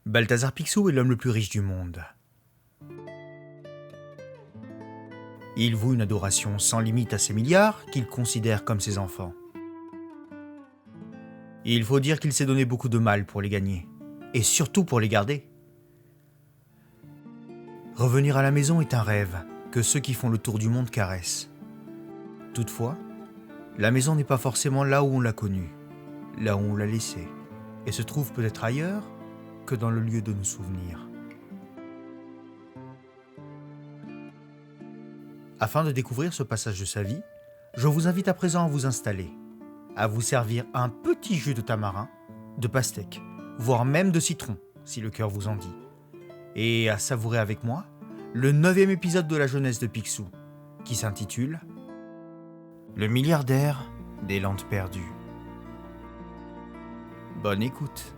Balthazar Picsou est l'homme le plus riche du monde. Il voue une adoration sans limite à ses milliards qu'il considère comme ses enfants. Il faut dire qu'il s'est donné beaucoup de mal pour les gagner, et surtout pour les garder. Revenir à la maison est un rêve que ceux qui font le tour du monde caressent. Toutefois, la maison n'est pas forcément là où on l'a connue, là où on l'a laissée, et se trouve peut-être ailleurs que dans le lieu de nos souvenirs. Afin de découvrir ce passage de sa vie, je vous invite à présent à vous installer, à vous servir un petit jus de tamarin, de pastèque, voire même de citron, si le cœur vous en dit, et à savourer avec moi le 9e épisode de la jeunesse de Picsou, qui s'intitule « Le milliardaire des Landes perdues ». Bonne écoute.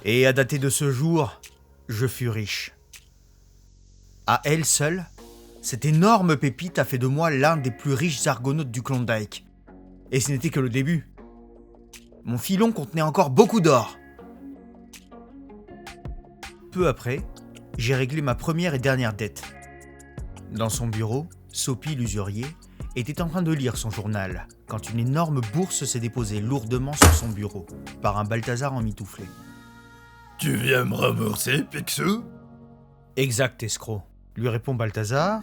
Et à dater de ce jour, je fus riche. À elle seule, cette énorme pépite a fait de moi l'un des plus riches argonautes du Klondike. Et ce n'était que le début. Mon filon contenait encore beaucoup d'or. Peu après, j'ai réglé ma première et dernière dette. Dans son bureau, Sophie l'usurier était en train de lire son journal quand une énorme bourse s'est déposée lourdement sur son bureau par un Balthazar emmitouflé. « Tu viens me rembourser, Picsou ?» « Exact, escroc », lui répond Balthazar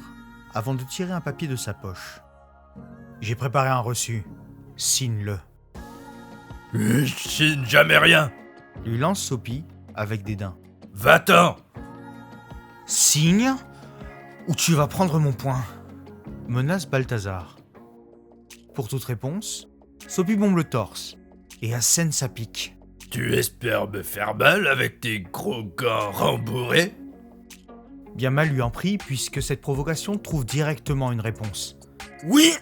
avant de tirer un papier de sa poche. « J'ai préparé un reçu. Signe-le. » « Je signe jamais rien !» lui lance Sophie avec dédain. « Va-t'en !»« Signe ou tu vas prendre mon poing !» menace Balthazar. Pour toute réponse, Sophie bombe le torse et assène sa pique. Tu espères me faire mal avec tes gros gants rembourrés ? Bien mal lui en prie puisque cette provocation trouve directement une réponse. Oui,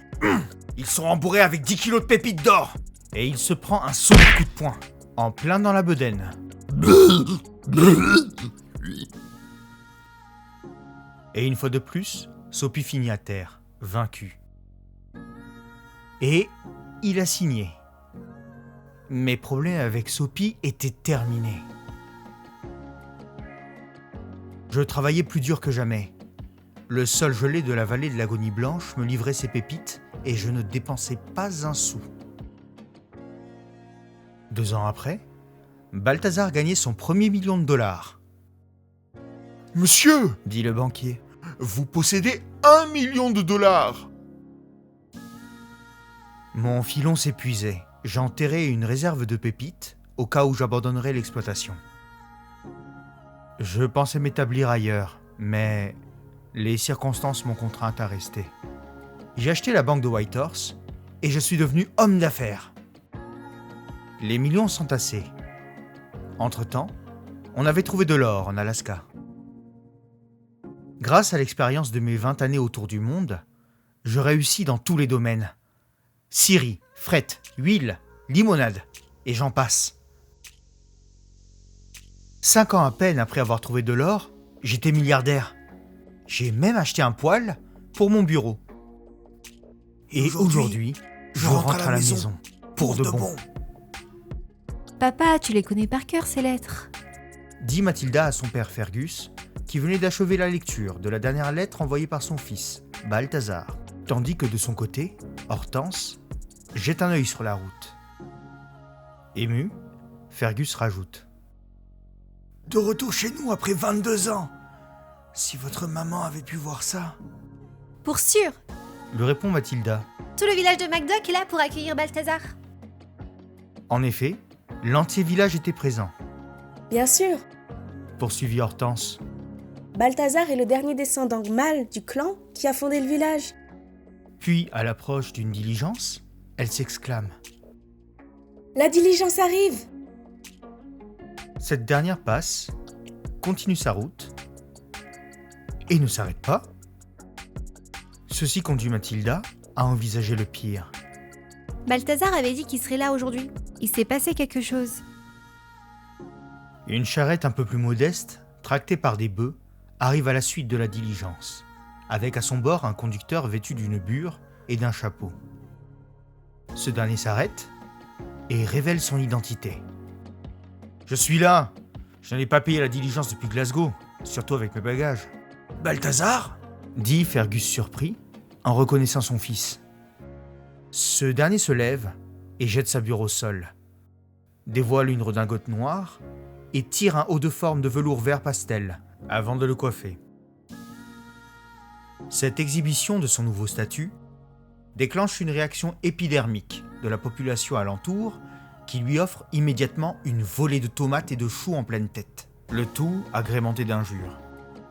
ils sont rembourrés avec 10 kilos de pépites d'or. Et il se prend un solide coup de poing, en plein dans la bedaine. Et une fois de plus, Sophie finit à terre, vaincu. Et il a signé. Mes problèmes avec Sophie étaient terminés. Je travaillais plus dur que jamais. Le sol gelé de la vallée de l'Agonie Blanche me livrait ses pépites et je ne dépensais pas un sou. 2 ans après, Balthazar gagnait son premier million de dollars. « Monsieur, dit le banquier, vous possédez 1 million de dollars. » Mon filon s'épuisait. J'enterrais une réserve de pépites au cas où j'abandonnerais l'exploitation. Je pensais m'établir ailleurs, mais les circonstances m'ont contraint à rester. J'ai acheté la banque de Whitehorse et je suis devenu homme d'affaires. Les millions s'entassaient. Entre-temps, on avait trouvé de l'or en Alaska. Grâce à l'expérience de mes 20 années autour du monde, je réussis dans tous les domaines. Scierie, fret, huile, limonade, et j'en passe. 5 ans à peine après avoir trouvé de l'or, j'étais milliardaire. J'ai même acheté un poêle pour mon bureau. Et aujourd'hui, je rentre à la maison, pour de bon. Papa, tu les connais par cœur, ces lettres. Dit Mathilda à son père Fergus, qui venait d'achever la lecture de la dernière lettre envoyée par son fils, Balthazar. Tandis que de son côté, Hortense jette un œil sur la route. Ému, Fergus rajoute. « De retour chez nous après 22 ans. Si votre maman avait pu voir ça. » Pour sûr. Lui répond Mathilda. Tout le village de MacDuck est là pour accueillir Balthazar. En effet, l'entier village était présent. Bien sûr. Poursuivit Hortense. Balthazar est le dernier descendant mâle du clan qui a fondé le village. Puis, à l'approche d'une diligence, elle s'exclame. La diligence arrive. Cette dernière passe, continue sa route et ne s'arrête pas. Ceci conduit Mathilda à envisager le pire. Balthazar avait dit qu'il serait là aujourd'hui. Il s'est passé quelque chose. Une charrette un peu plus modeste, tractée par des bœufs, arrive à la suite de la diligence. avec à son bord un conducteur vêtu d'une bure et d'un chapeau. Ce dernier s'arrête et révèle son identité. « Je suis là. Je n'ai pas payé la diligence depuis Glasgow, surtout avec mes bagages. » Balthazar ? dit Fergus surpris, en reconnaissant son fils. Ce dernier se lève et jette sa bure au sol, dévoile une redingote noire et tire un haut de forme de velours vert pastel avant de le coiffer. Cette exhibition de son nouveau statut déclenche une réaction épidermique de la population alentour qui lui offre immédiatement une volée de tomates et de choux en pleine tête, le tout agrémenté d'injures.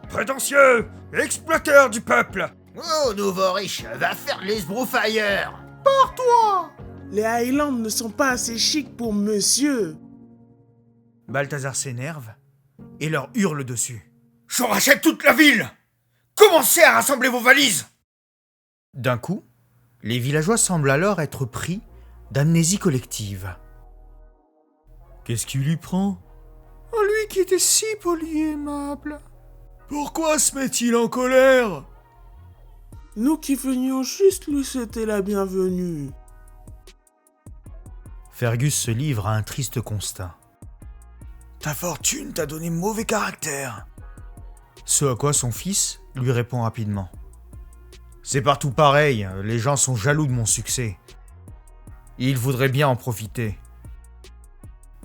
Prétentieux, exploiteur du peuple. Oh, nouveau riche, va faire l'esbrouf ailleurs. Les Highlands ne sont pas assez chics pour monsieur. Balthazar s'énerve et leur hurle dessus. Je rachète toute la ville. Commencez à rassembler vos valises. D'un coup, les villageois semblent alors être pris d'amnésie collective. Qu'est-ce qui lui prend ? Lui qui était si poli et aimable. Pourquoi se met-il en colère ? Nous qui venions juste lui souhaiter la bienvenue. Fergus se livre à un triste constat. Ta fortune t'a donné mauvais caractère. Ce à quoi son fils lui répond rapidement. C'est partout pareil, les gens sont jaloux de mon succès. Ils voudraient bien en profiter.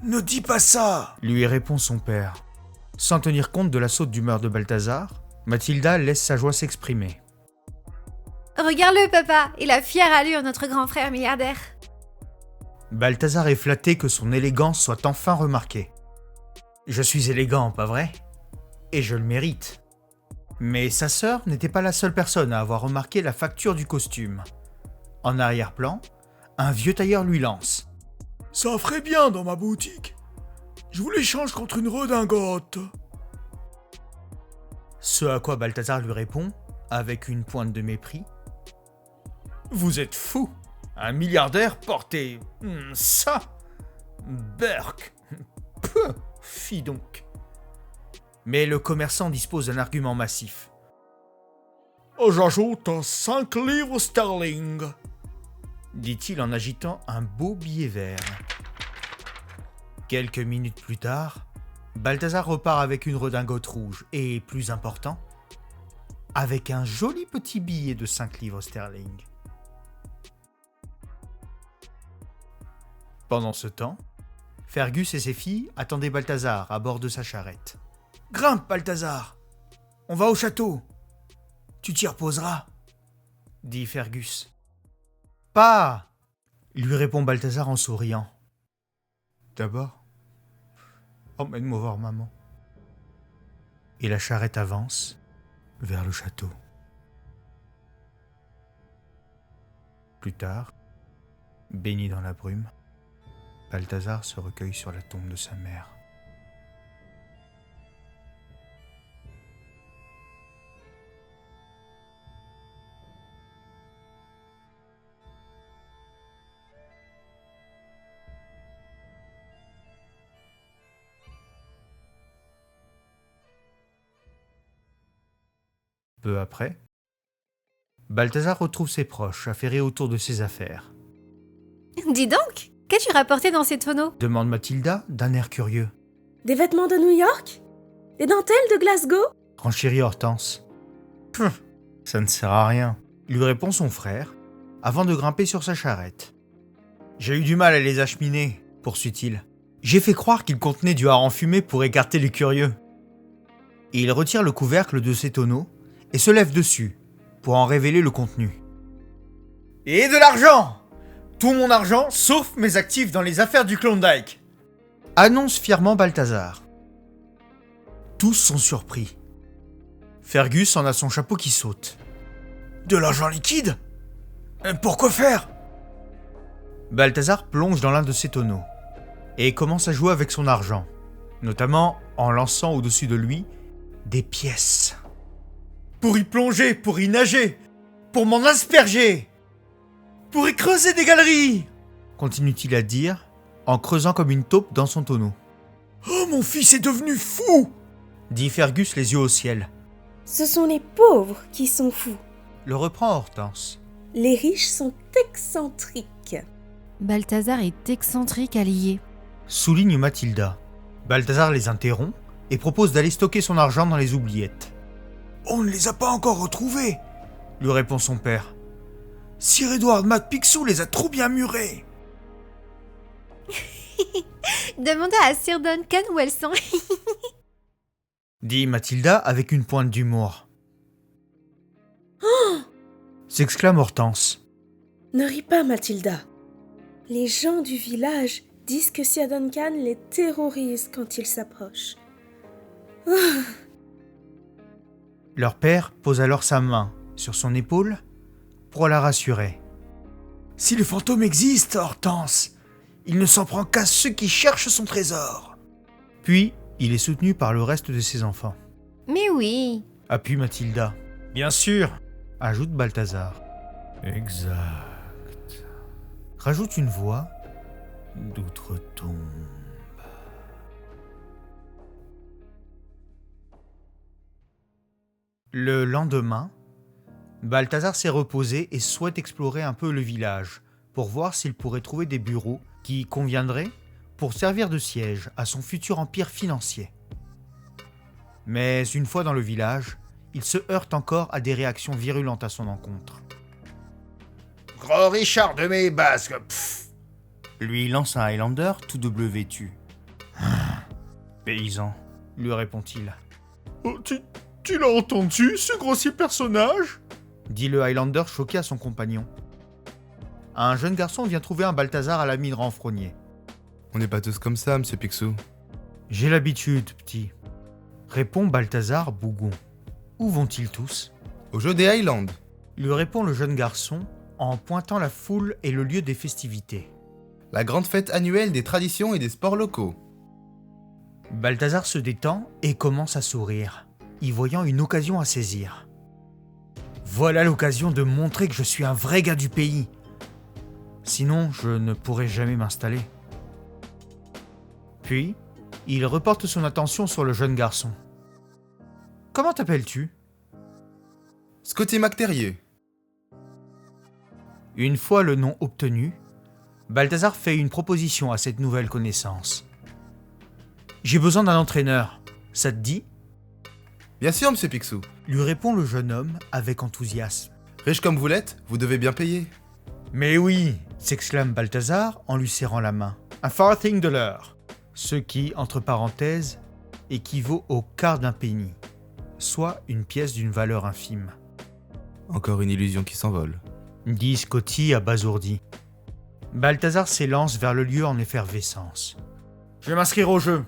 Ne dis pas ça. Lui répond son père. Sans tenir compte de la saute d'humeur de Balthazar, Mathilda laisse sa joie s'exprimer. Regarde-le, papa, il a fière allure, notre grand frère milliardaire. Balthazar est flatté que son élégance soit enfin remarquée. Je suis élégant, pas vrai ? Et je le mérite. Mais sa sœur n'était pas la seule personne à avoir remarqué la facture du costume. En arrière-plan, un vieux tailleur lui lance. « Ça ferait bien dans ma boutique. Je vous l'échange contre une redingote. » Ce à quoi Balthazar lui répond, avec une pointe de mépris. « Vous êtes fou. Un milliardaire portait ça. Berk. Peu, fi donc. » Mais le commerçant dispose d'un argument massif. « J'ajoute 5 livres sterling. » dit-il en agitant un beau billet vert. Quelques minutes plus tard, Balthazar repart avec une redingote rouge et, plus important, avec un joli petit billet de 5 livres sterling. Pendant ce temps, Fergus et ses filles attendaient Balthazar à bord de sa charrette. « Grimpe, Balthazar. On va au château. Tu t'y reposeras. » dit Fergus. « Pas !» lui répond Balthazar en souriant. « D'abord, emmène-moi voir maman. » Et la charrette avance vers le château. Plus tard, baigné dans la brume, Balthazar se recueille sur la tombe de sa mère. Peu après, Balthazar retrouve ses proches affairés autour de ses affaires. « Dis donc, qu'as-tu rapporté dans ces tonneaux ?» demande Mathilda d'un air curieux. Des vêtements de New York ? Des dentelles de Glasgow ? Renchérit Hortense. « Ça ne sert à rien », lui répond son frère, avant de grimper sur sa charrette. « J'ai eu du mal à les acheminer, poursuit-il. J'ai fait croire qu'ils contenaient du hareng fumé pour écarter les curieux. » Et il retire le couvercle de ses tonneaux et se lève dessus pour en révéler le contenu. « Et de l'argent ! Tout mon argent, sauf mes actifs dans les affaires du Klondike !» annonce fièrement Balthazar. Tous sont surpris. Fergus en a son chapeau qui saute. « De l'argent liquide ? Pourquoi faire ?» Balthazar plonge dans l'un de ses tonneaux et commence à jouer avec son argent, notamment en lançant au-dessus de lui des pièces. Pour y plonger, pour y nager, pour m'en asperger, pour y creuser des galeries, continue-t-il à dire, en creusant comme une taupe dans son tonneau. « Oh, mon fils est devenu fou !» dit Fergus les yeux au ciel. Ce sont les pauvres qui sont fous. Le reprend Hortense. Les riches sont excentriques. Balthazar est excentrique à lier. Souligne Mathilda. Balthazar les interrompt et propose d'aller stocker son argent dans les oubliettes. On ne les a pas encore retrouvés. Lui répond son père. Sir Edward McPicsou les a trop bien murés. Demandez à Sir Duncan où elles sont. Dit Mathilda avec une pointe d'humour. S'exclame Hortense. Ne ris pas, Mathilda. Les gens du village disent que Sir Duncan les terrorise quand ils s'approchent. Leur père pose alors sa main sur son épaule pour la rassurer. Si le fantôme existe, Hortense, il ne s'en prend qu'à ceux qui cherchent son trésor. Puis, il est soutenu par le reste de ses enfants. Mais oui. Appuie Mathilda. Bien sûr, ajoute Balthazar. Exact. Rajoute une voix d'outre-tombe. Le lendemain, Balthazar s'est reposé et souhaite explorer un peu le village pour voir s'il pourrait trouver des bureaux qui conviendraient pour servir de siège à son futur empire financier. Mais une fois dans le village, il se heurte encore à des réactions virulentes à son encontre. « Gros Richard de mes basques, pfff !» Lui lance un Highlander tout de bleu vêtu. « Paysan !» lui répond-il. Oh, tu l'as entendu, ce grossier personnage ?» dit le Highlander choqué à son compagnon. Un jeune garçon vient trouver un Balthazar à la mine renfrognée. « On n'est pas tous comme ça, monsieur Picsou. »« J'ai l'habitude, petit. » répond Balthazar bougon. « Où vont-ils tous ?»« Au jeu des Highlands. » lui répond le jeune garçon en pointant la foule et le lieu des festivités. « La grande fête annuelle des traditions et des sports locaux. » Balthazar se détend et commence à sourire, y voyant une occasion à saisir. Voilà l'occasion de montrer que je suis un vrai gars du pays. Sinon, je ne pourrais jamais m'installer. Puis, il reporte son attention sur le jeune garçon. « Comment t'appelles-tu » Scotty McTerrier. Une fois le nom obtenu, Balthazar fait une proposition à cette nouvelle connaissance. « J'ai besoin d'un entraîneur, ça te dit ?» Bien sûr, monsieur Picsou. lui répond le jeune homme avec enthousiasme. Riche comme vous l'êtes, vous devez bien payer. Mais oui, s'exclame Balthazar en lui serrant la main. Un farthing de l'heure. Ce qui, entre parenthèses, équivaut au quart d'un penny, soit une pièce d'une valeur infime. Encore une illusion qui s'envole. Dit Scotty abasourdi. Balthazar s'élance vers le lieu en effervescence. Je vais m'inscrire au jeu.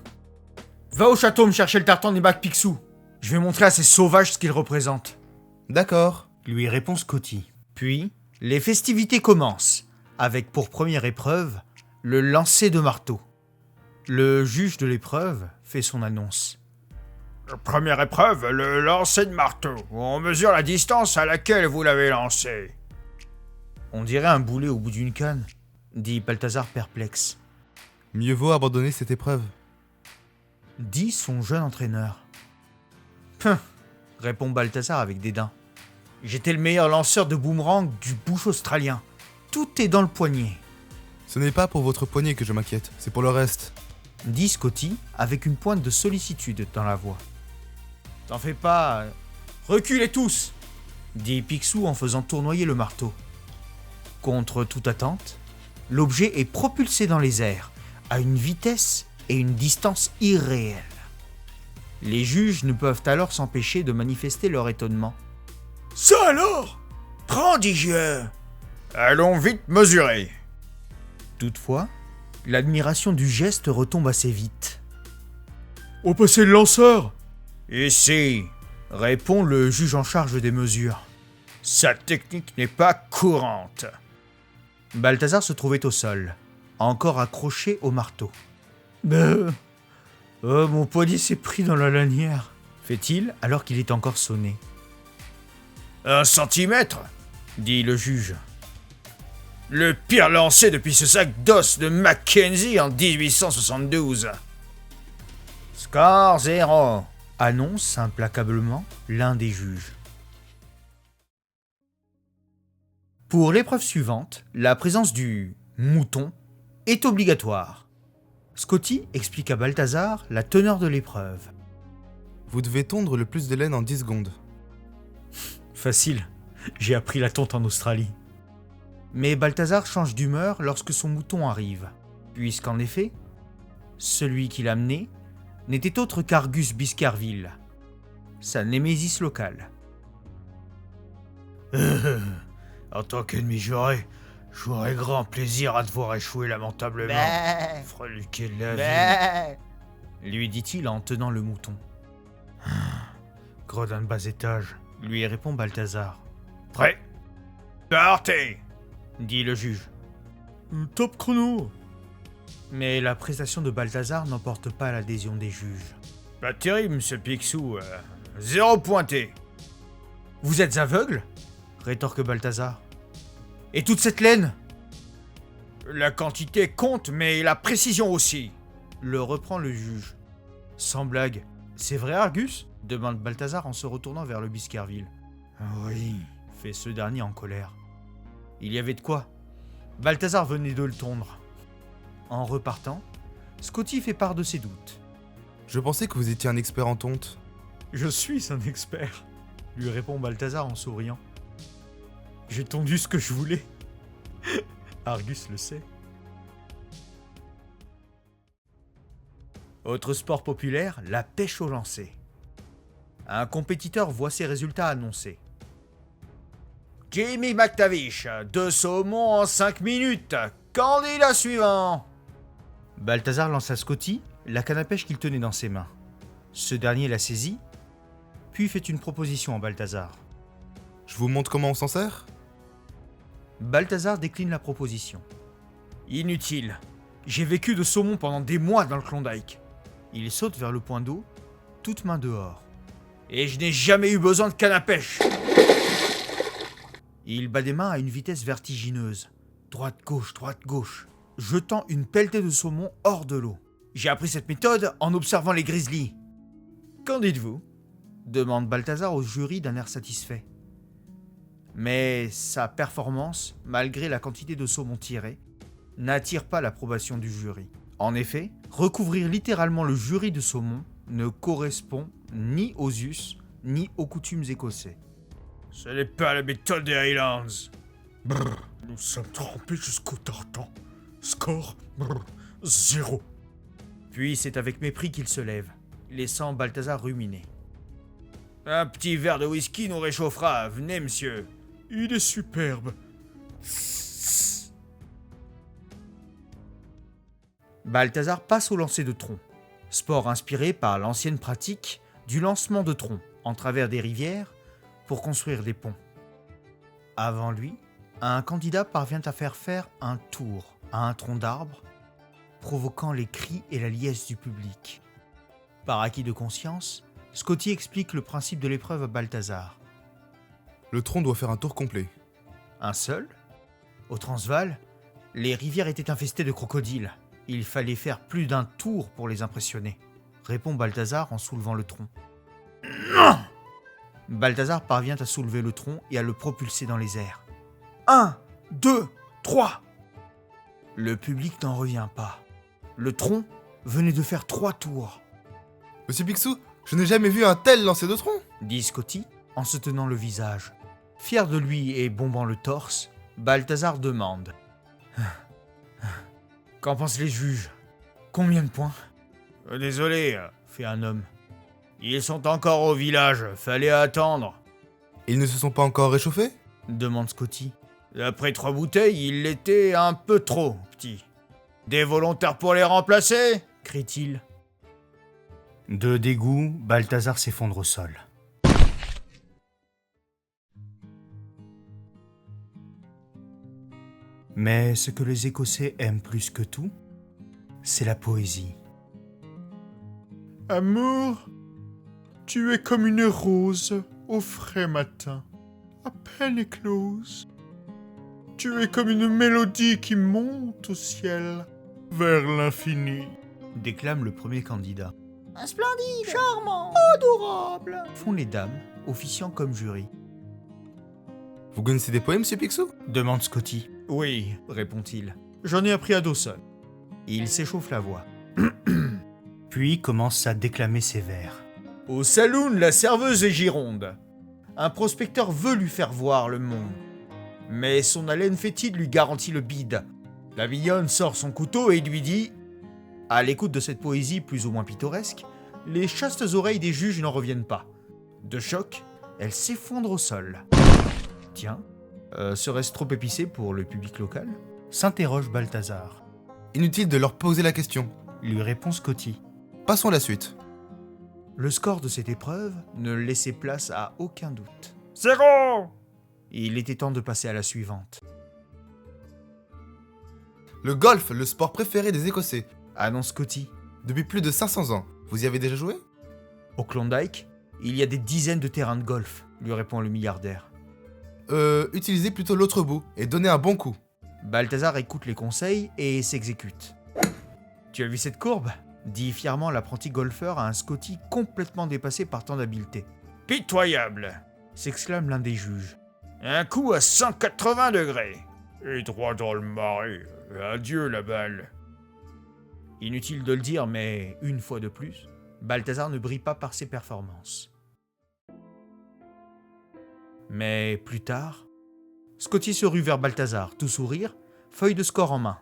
Va au château me chercher le tartan des McPicsou. Je vais montrer à ces sauvages ce qu'ils représentent. D'accord. Lui répond Scotty. Puis, les festivités commencent, avec pour première épreuve, le lancer de marteau. Le juge de l'épreuve fait son annonce. Première épreuve, le lancer de marteau. On mesure la distance à laquelle vous l'avez lancé. On dirait un boulet au bout d'une canne, dit Balthazar perplexe. Mieux vaut abandonner cette épreuve. Dit son jeune entraîneur. Pum, répond Balthazar avec dédain. J'étais le meilleur lanceur de boomerang du bush australien. Tout est dans le poignet. Ce n'est pas pour votre poignet que je m'inquiète, c'est pour le reste. Dit Scotty avec une pointe de sollicitude dans la voix. T'en fais pas, reculez tous, dit Picsou en faisant tournoyer le marteau. Contre toute attente, l'objet est propulsé dans les airs, à une vitesse et une distance irréelles. Les juges ne peuvent alors s'empêcher de manifester leur étonnement. Ça alors? Prodigieux! Allons vite mesurer. Toutefois, l'admiration du geste retombe assez vite. Où passer le lanceur? Ici, répond le juge en charge des mesures. Sa technique n'est pas courante. Balthazar se trouvait au sol, encore accroché au marteau. Oh, mon poignet s'est pris dans la lanière, fait-il alors qu'il est encore sonné. 1 centimètre, dit le juge. le pire lancé depuis ce sac d'os de Mackenzie en 1872. Score 0, annonce implacablement l'un des juges. Pour l'épreuve suivante, la présence du mouton est obligatoire. Scotty explique à Balthazar la teneur de l'épreuve. Vous devez tondre le plus de laine en 10 secondes. Facile, j'ai appris la tonte en Australie. Mais Balthazar change d'humeur lorsque son mouton arrive, puisqu'en effet, celui qui l'a amené n'était autre qu'Argus Biscarville, sa némésis locale. En tant qu'ennemi juré, j'aurais grand plaisir à te voir échouer lamentablement. Freluquer de la vie. Lui dit-il en tenant le mouton. Gredin de bas étage. Lui répond Balthazar. Prêt? Partez! Dit le juge. Top chrono. Mais la prestation de Balthazar n'emporte pas l'adhésion des juges. Pas terrible, monsieur Picsou. 0 pointé. Vous êtes aveugle ? Rétorque Balthazar. Et toute cette laine ? La quantité compte, mais la précision aussi. Le reprend le juge. Sans blague. C'est vrai, Argus ? Demande Balthazar en se retournant vers le Biscarville. Oui, Fait ce dernier en colère. Il y avait de quoi. Balthazar venait de le tondre. En repartant, Scotty fait part de ses doutes. Je pensais que vous étiez un expert en tonte. Je suis un expert, lui répond Balthazar en souriant. J'ai tondu ce que je voulais. Argus le sait. Autre sport populaire, la pêche au lancer. Un compétiteur voit ses résultats annoncés. Jimmy McTavish, 2 saumons en 5 minutes. Candidat suivant. Balthazar lance à Scotty la canne à pêche qu'il tenait dans ses mains. Ce dernier la saisit, puis fait une proposition à Balthazar. Je vous montre comment on s'en sert ? Balthazar décline la proposition. Inutile. J'ai vécu de saumon pendant des mois dans le Klondike. Il saute vers le point d'eau, toute main dehors. Et je n'ai jamais eu besoin de canne à pêche. Il bat des mains à une vitesse vertigineuse. Droite-gauche, jetant une pelletée de saumon hors de l'eau. J'ai appris cette méthode en observant les grizzlies. Qu'en dites-vous ? Demande Balthazar au jury d'un air satisfait. Mais sa performance, malgré la quantité de saumon tiré, n'attire pas l'approbation du jury. En effet, recouvrir littéralement le jury de saumon ne correspond ni aux us, ni aux coutumes écossais. Ce n'est pas la méthode des Highlands. Nous sommes trempés jusqu'au tartan. Score 0. Puis c'est avec mépris qu'il se lève, laissant Balthazar ruminer. Un petit verre de whisky nous réchauffera. Venez, monsieur. Il est superbe. Balthazar passe au lancer de tronc, sport inspiré par l'ancienne pratique du lancement de troncs en travers des rivières pour construire des ponts. Avant lui, un candidat parvient à faire un tour à un tronc d'arbre, provoquant les cris et la liesse du public. Par acquis de conscience, Scotty explique le principe de l'épreuve à Balthazar. Le tronc doit faire un tour complet. Un seul ? Au Transvaal, les rivières étaient infestées de crocodiles. Il fallait faire plus d'un tour pour les impressionner, répond Balthazar en soulevant le tronc. Non ! Balthazar parvient à soulever le tronc et à le propulser dans les airs. 1, 2, 3 ! Le public n'en revient pas. Le tronc venait de faire 3 tours, Monsieur Picsou, je n'ai jamais vu un tel lancer de tronc. dit Scotty en se tenant le visage. Fier de lui et bombant le torse, Balthazar demande. Qu'en pensent les juges ? Combien de points ? Désolé, Fait un homme. ils sont encore au village. Fallait attendre. Ils ne se sont pas encore réchauffés ? Demande Scotty. Après 3 bouteilles, il l'était un peu trop petit. Des volontaires pour les remplacer ? Crie-t-il. De dégoût, Balthazar s'effondre au sol. Mais ce que les Écossais aiment plus que tout, c'est la poésie. Amour, tu es comme une rose au frais matin, à peine éclose. Tu es comme une mélodie qui monte au ciel, vers l'infini. Déclame le premier candidat. Splendide, charmant, adorable, font les dames, officiant comme jury. Vous connaissez des poèmes, monsieur Picsou? Demande Scotty. Oui, répond-il. J'en ai appris à Dawson. Il s'échauffe la voix. Puis commence à déclamer ses vers. Au saloon, la serveuse est gironde. Un prospecteur veut lui faire voir le monde. Mais son haleine fétide lui garantit le bide. La mignonne sort son couteau et lui dit... À l'écoute de cette poésie plus ou moins pittoresque, les chastes oreilles des juges n'en reviennent pas. De choc, elle s'effondre au sol. Tiens, serait-ce trop épicé pour le public local ? S'interroge Balthazar. Inutile de leur poser la question. Lui répond Scotty. Passons à la suite. Le score de cette épreuve ne laissait place à aucun doute. 0. Il était temps de passer à la suivante. Le golf, le sport préféré des Écossais. Annonce Scotty. Depuis plus de 500 ans. Vous y avez déjà joué? Au Klondike, il y a des dizaines de terrains de golf, lui répond le milliardaire. Utilisez plutôt l'autre bout et donnez un bon coup. Balthazar écoute les conseils et s'exécute. Tu as vu cette courbe ? Dit fièrement l'apprenti golfeur à un Scotty complètement dépassé par tant d'habileté. Pitoyable. S'exclame l'un des juges. Un coup à 180 degrés. Et droit dans le marais. Adieu la balle. Inutile de le dire, mais une fois de plus, Balthazar ne brille pas par ses performances. Mais plus tard, Scotty se rue vers Balthazar, tout sourire, feuille de score en main.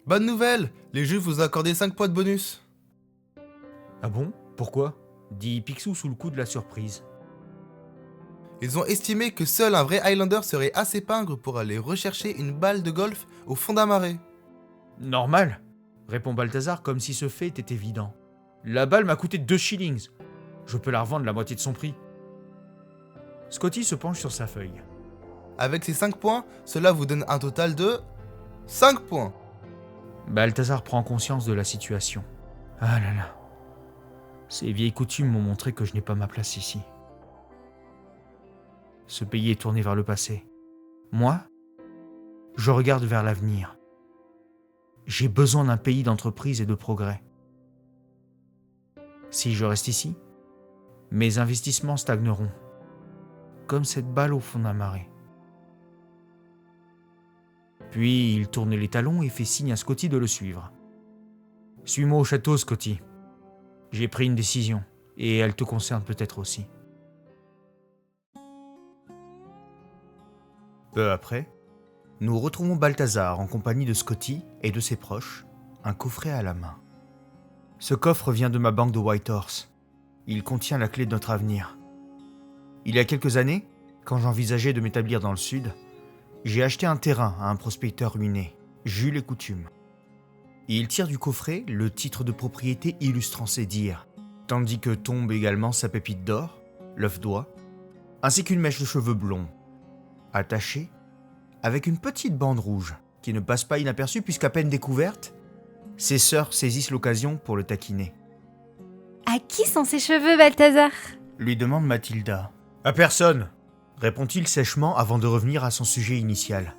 Bonne nouvelle, les juges vous ont accordé 5 points de bonus. Ah bon ? Pourquoi ? Dit Picsou sous le coup de la surprise. Ils ont estimé que seul un vrai Highlander serait assez pingre pour aller rechercher une balle de golf au fond d'un marais. Normal, répond Balthazar comme si ce fait était évident. La balle m'a coûté 2 shillings. Je peux la revendre la moitié de son prix. Scotty se penche sur sa feuille. Avec ces 5 points, cela vous donne un total de 5 points. Balthazar prend conscience de la situation. Ah là là. Ces vieilles coutumes m'ont montré que je n'ai pas ma place ici. Ce pays est tourné vers le passé. Moi, je regarde vers l'avenir. J'ai besoin d'un pays d'entreprise et de progrès. Si je reste ici, mes investissements stagneront, comme cette balle au fond d'un marais. Puis il tourne les talons et fait signe à Scotty de le suivre. « Suis-moi au château, Scotty. J'ai pris une décision, et elle te concerne peut-être aussi. » Peu après, nous retrouvons Balthazar en compagnie de Scotty et de ses proches, un coffret à la main. Ce coffre vient de ma banque de Whitehorse. Il contient la clé de notre avenir. Il y a quelques années, quand j'envisageais de m'établir dans le sud, j'ai acheté un terrain à un prospecteur ruiné, Jules et Coutume. Il tire du coffret le titre de propriété illustrant ses dires, tandis que tombe également sa pépite d'or, l'œuf d'oie, ainsi qu'une mèche de cheveux blonds, attachée avec une petite bande rouge qui ne passe pas inaperçue puisqu'à peine découverte, ses sœurs saisissent l'occasion pour le taquiner. « À qui sont ces cheveux, Balthazar ?» lui demande Mathilda. « À personne !» répond-il sèchement avant de revenir à son sujet initial.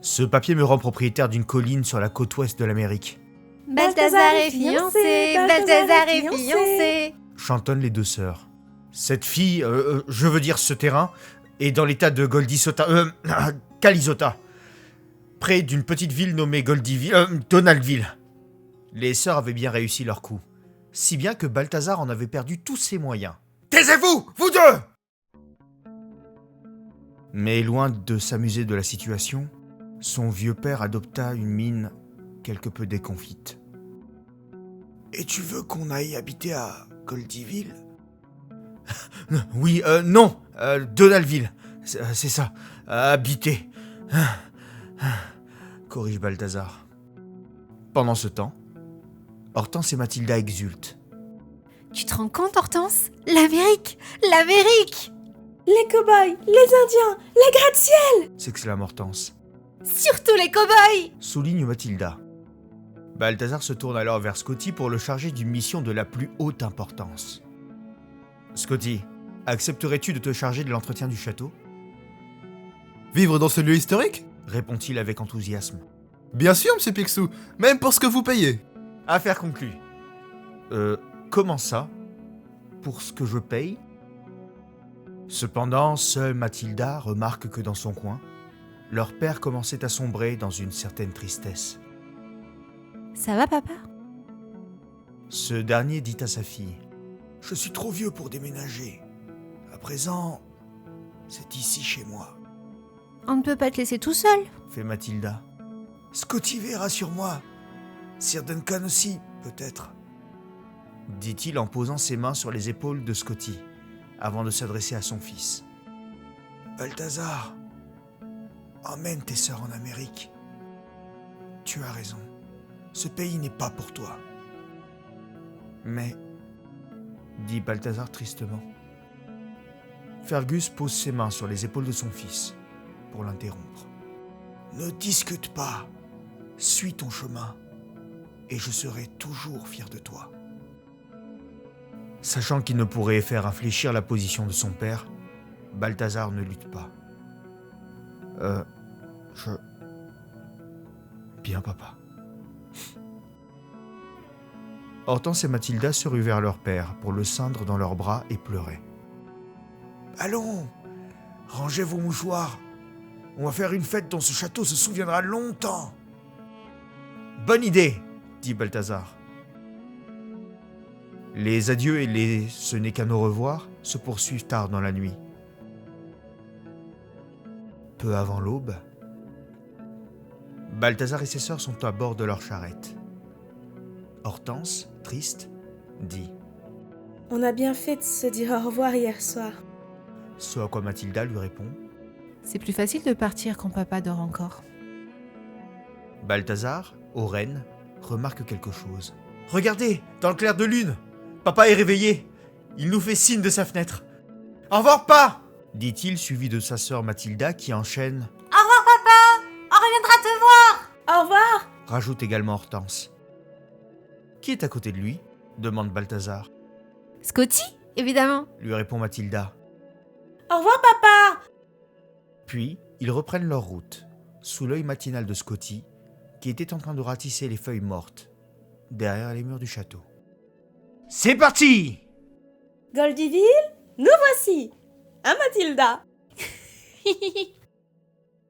Ce papier me rend propriétaire d'une colline sur la côte ouest de l'Amérique. « Balthazar est fiancé, Balthazar est fiancé !» chantonnent les deux sœurs. Cette fille, je veux dire ce terrain, est dans l'état de Calisota, près d'une petite ville nommée Donaldville. Les sœurs avaient bien réussi leur coup, si bien que Balthazar en avait perdu tous ses moyens. « Taisez-vous, vous deux !» Mais loin de s'amuser de la situation, son vieux père adopta une mine quelque peu déconfite. « Et tu veux qu'on aille habiter à Goldiville ?»« Oui, non, Donaldville, c'est ça, habiter. » corrige Balthazar. Pendant ce temps, Hortense et Mathilda exultent. « Tu te rends compte, Hortense ? L'Amérique ! L'Amérique !» Les cow-boys, les Indiens, les gratte-ciel !» s'exclame Hortense. « Surtout les cow-boys !» souligne Mathilda. Balthazar se tourne alors vers Scotty pour le charger d'une mission de la plus haute importance. « Scotty, accepterais-tu de te charger de l'entretien du château ?» Vivre dans ce lieu historique ? répond-il avec enthousiasme. Bien sûr, monsieur Picsou, même pour ce que vous payez. Affaire conclue. Comment ça? Pour ce que je paye? Cependant, seule Mathilda remarque que dans son coin, leur père commençait à sombrer dans une certaine tristesse. Ça va, papa? Ce dernier dit à sa fille. Je suis trop vieux pour déménager. À présent, c'est ici chez moi. On ne peut pas te laisser tout seul. Fait Mathilda. Scotty verra sur moi. Sir Duncan aussi, peut-être. Dit-il en posant ses mains sur les épaules de Scotty, avant de s'adresser à son fils. Balthazar, emmène tes sœurs en Amérique. Tu as raison. Ce pays n'est pas pour toi. Mais, dit Balthazar tristement. Fergus pose ses mains sur les épaules de son fils, pour l'interrompre. Ne discute pas. Suis ton chemin. Et je serai toujours fier de toi. Sachant qu'il ne pourrait faire infléchir la position de son père, Balthazar ne lutte pas. Bien, papa. Hortense et Mathilda se ruent vers leur père pour le ceindre dans leurs bras et pleurer. Allons, rangez vos mouchoirs. On va faire une fête dont ce château se souviendra longtemps. Bonne idée, dit Balthazar. Les adieux et les ce n'est qu'à nos revoir se poursuivent tard dans la nuit. Peu avant l'aube, Balthazar et ses sœurs sont à bord de leur charrette. Hortense, triste, dit « On a bien fait de se dire au revoir hier soir. » Ce à quoi Mathilda lui répond. C'est plus facile de partir quand papa dort encore. Balthazar, Oren, remarque quelque chose. Regardez, dans le clair de lune, papa est réveillé. Il nous fait signe de sa fenêtre. Au revoir, pas, dit-il, suivi de sa sœur Mathilda qui enchaîne. Au revoir, papa! On reviendra te voir! Au revoir! Rajoute également Hortense. Qui est à côté de lui? Demande Balthazar. Scotty, évidemment. Lui répond Mathilda. Au revoir, papa! Puis, ils reprennent leur route, sous l'œil matinal de Scotty, qui était en train de ratisser les feuilles mortes, derrière les murs du château. C'est parti! Goldyville, nous voici! Hein, Mathilda?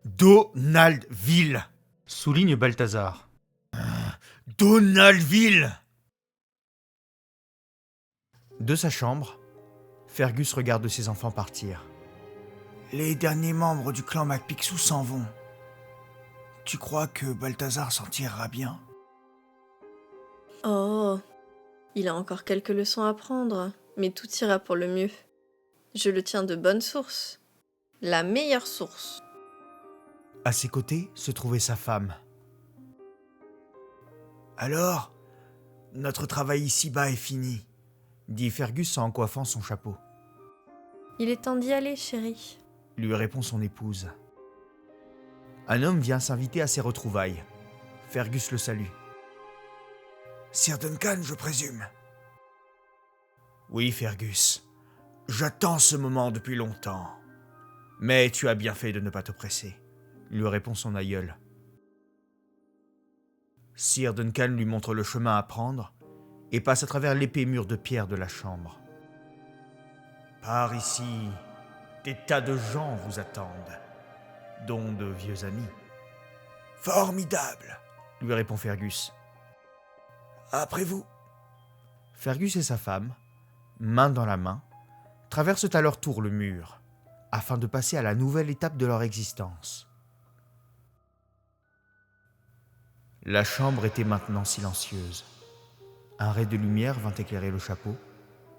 Donaldville, souligne Balthazar. Donaldville! De sa chambre, Fergus regarde ses enfants partir. Les derniers membres du clan MacPixou s'en vont. Tu crois que Balthazar s'en tirera bien? Oh, il a encore quelques leçons à prendre, mais tout ira pour le mieux. Je le tiens de bonne source. La meilleure source. À ses côtés se trouvait sa femme. Alors, notre travail ici-bas est fini, dit Fergus en coiffant son chapeau. Il est temps d'y aller, chérie. Lui répond son épouse. Un homme vient s'inviter à ses retrouvailles. Fergus le salue. Sir Duncan, je présume. Oui, Fergus. J'attends ce moment depuis longtemps. Mais tu as bien fait de ne pas te presser, lui répond son aïeul. Sir Duncan lui montre le chemin à prendre et passe à travers l'épais mur de pierre de la chambre. Par ici, des tas de gens vous attendent, dont de vieux amis. Formidable, lui répond Fergus. Après vous. Fergus et sa femme, main dans la main, traversent à leur tour le mur, afin de passer à la nouvelle étape de leur existence. La chambre était maintenant silencieuse. Un ray de lumière vint éclairer le chapeau,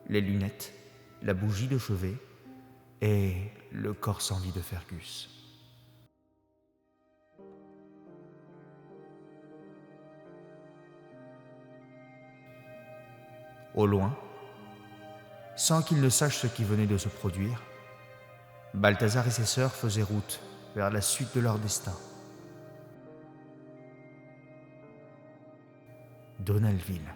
les lunettes, la bougie de chevet et le corps sans vie de Fergus. Au loin, sans qu'il ne sache ce qui venait de se produire, Balthazar et ses sœurs faisaient route vers la suite de leur destin. Donaldville.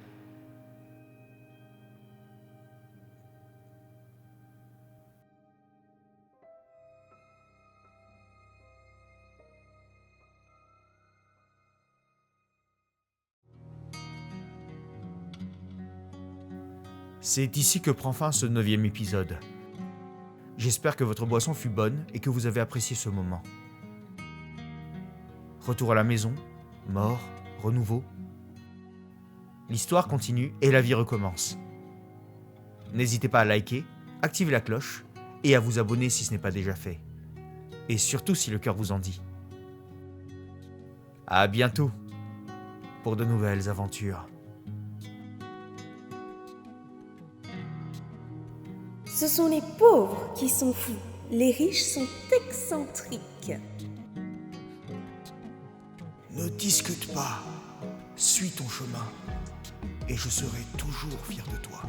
C'est ici que prend fin ce 9e épisode. J'espère que votre boisson fut bonne et que vous avez apprécié ce moment. Retour à la maison, mort, renouveau. L'histoire continue et la vie recommence. N'hésitez pas à liker, activer la cloche et à vous abonner si ce n'est pas déjà fait. Et surtout si le cœur vous en dit. À bientôt pour de nouvelles aventures. Ce sont les pauvres qui sont fous. Les riches sont excentriques. Ne discute pas, suis ton chemin, et je serai toujours fier de toi.